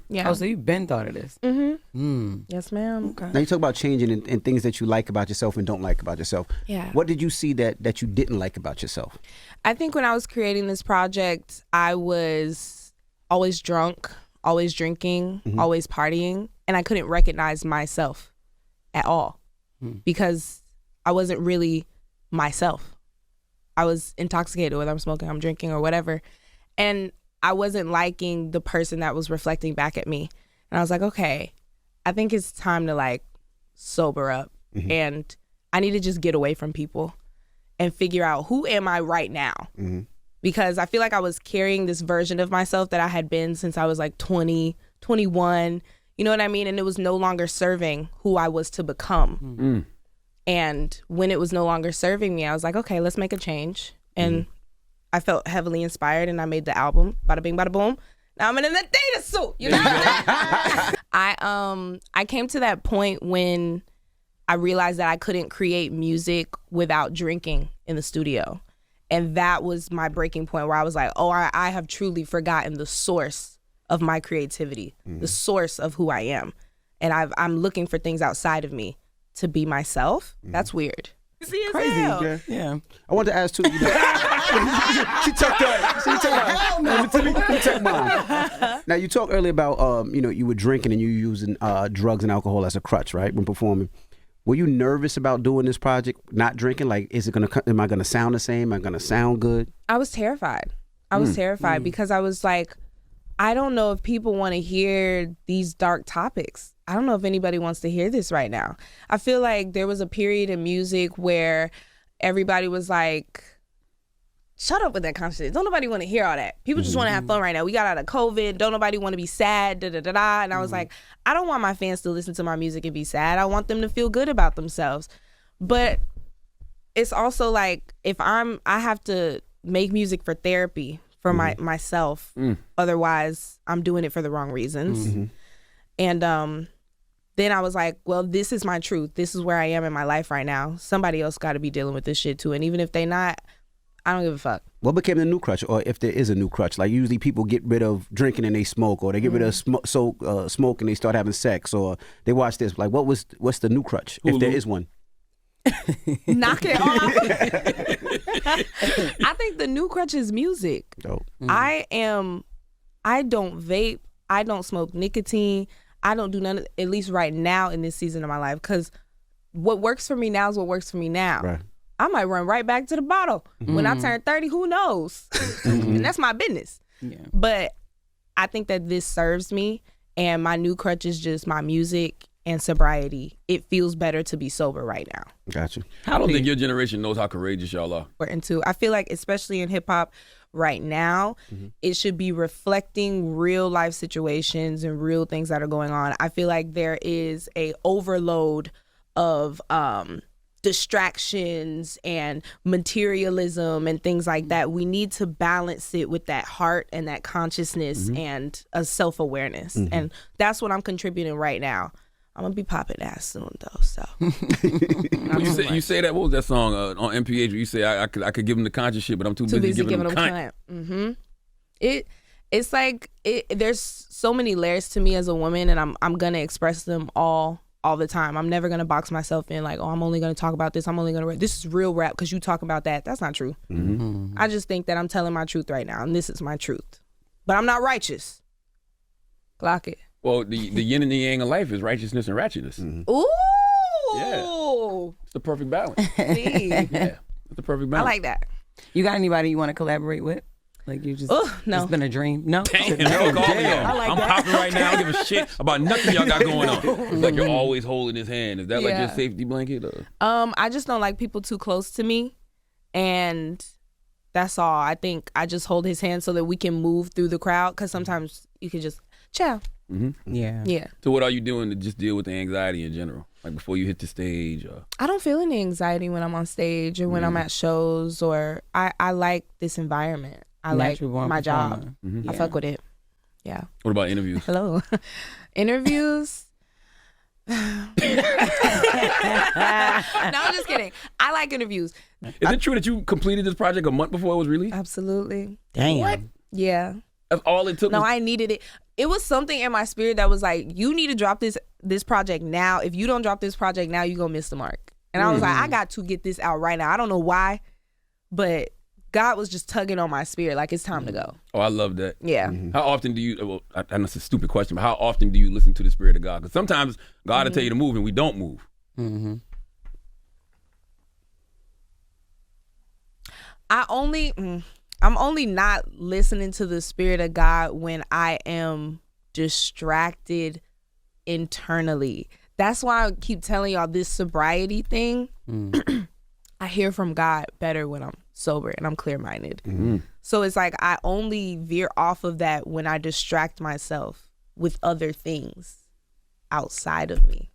Yeah. Oh, so you've been thought of this. Yes, ma'am. Okay. Now you talk about changing and things that you like about yourself and don't like about yourself. Yeah. What did you see that you didn't like about yourself? I think when I was creating this project, I was always drunk, always drinking, always partying, and I couldn't recognize myself at all because I wasn't really myself. I was intoxicated, whether I'm smoking, I'm drinking, or whatever, and I wasn't liking the person that was reflecting back at me. And I was like, okay, I think it's time to like sober up and I need to just get away from people and figure out who am I right now? Because I feel like I was carrying this version of myself that I had been since I was like 20, 21, you know what I mean? And it was no longer serving who I was to become. And when it was no longer serving me, I was like, okay, let's make a change. And I felt heavily inspired and I made the album, Bada Bing Bada Boom. Now I'm in a data suit, you know what I'm saying? I came to that point when I realized that I couldn't create music without drinking in the studio. And that was my breaking point where I was like, oh, I have truly forgotten the source of my creativity, the source of who I am. And I'm looking for things outside of me to be myself. That's weird. See, it's Crazy. hell. Yeah. I wanted to ask too. You know, she took that. She took that. Let me take mine. Now you talked earlier about you were drinking and you using drugs and alcohol as a crutch, right, when performing. Were you nervous about doing this project, not drinking? Like, am I gonna sound the same? Am I gonna sound good? I was terrified. I was terrified because I was like, I don't know if people want to hear these dark topics. I don't know if anybody wants to hear this right now. I feel like there was a period in music where everybody was like, shut up with that kind of shit. Don't nobody want to hear all that. People just want to have fun right now. We got out of COVID. Don't nobody want to be sad, da-da-da-da. And I was like, I don't want my fans to listen to my music and be sad. I want them to feel good about themselves. But it's also like, I have to make music for therapy, for myself. Otherwise, I'm doing it for the wrong reasons. And then I was like, well, this is my truth. This is where I am in my life right now. Somebody else got to be dealing with this shit too. And even if they not, I don't give a fuck. What became the new crutch, or if there is a new crutch? Like usually people get rid of drinking and they smoke, or they get rid of smoke and they start having sex, or they watch this. Like, what's the new crutch, if there is one? Knock it off. I think the new crutch is music. Dope. I don't vape. I don't smoke nicotine. I don't do none of, at least right now in this season of my life, because what works for me now is what works for me now. Right. I might run right back to the bottle. When I turn 30, who knows? And that's my business. Yeah. But I think that this serves me, and my new crutch is just my music and sobriety. It feels better to be sober right now. Got you. I don't think your generation knows how courageous y'all are. I feel like, especially in hip hop right now, it should be reflecting real life situations and real things that are going on. I feel like there is a overload of distractions and materialism and things like that. We need to balance it with that heart and that consciousness and a self-awareness. And that's what I'm contributing right now. I'm gonna be popping ass soon though, so. You say that, what was that song on MPH where you say I could give them the conscious shit, but I'm too busy giving them cunt. It's like there's so many layers to me as a woman, and I'm gonna express them all the time. I'm never gonna box myself in like, oh, I'm only gonna talk about this. I'm only gonna rap. This is real rap because you talk about that. That's not true. I just think that I'm telling my truth right now, and this is my truth. But I'm not righteous. Clock it. Well, the yin and the yang of life is righteousness and ratchetness. Ooh. Yeah. It's the perfect balance. See? Yeah, it's the perfect balance. I like that. You got anybody you want to collaborate with? Like you just, no. It's been a dream. No. Damn, I'm popping right now. I don't give a shit about nothing y'all got going on. It's like you're always holding his hand. Is that like your safety blanket? Or? I just don't like people too close to me, and that's all. I think I just hold his hand so that we can move through the crowd, because sometimes you can just chill. Yeah. So what are you doing to just deal with the anxiety in general? Like before you hit the stage? Or? I don't feel any anxiety when I'm on stage or when I'm at shows, or I like this environment. I like my job. I fuck with it. Yeah. What about interviews? Hello. Interviews? No, I'm just kidding. I like interviews. Is it true that you completed this project a month before it was released? Absolutely. Damn. What? Yeah. That's all it took? No, I needed it. it was something in my spirit that was like, you need to drop this project now. If you don't drop this project now, you're gonna miss the mark. And I was like, I got to get this out right now. I don't know why, but God was just tugging on my spirit, like it's time to go. Oh, I love that. Yeah. How often do you, well, I know it's a stupid question, but how often do you listen to the Spirit of God? Because sometimes God will tell you to move and we don't move. Mm-hmm. I'm only not listening to the Spirit of God when I am distracted internally. That's why I keep telling y'all this sobriety thing. I hear from God better when I'm sober and I'm clear-minded. So it's like I only veer off of that when I distract myself with other things outside of me.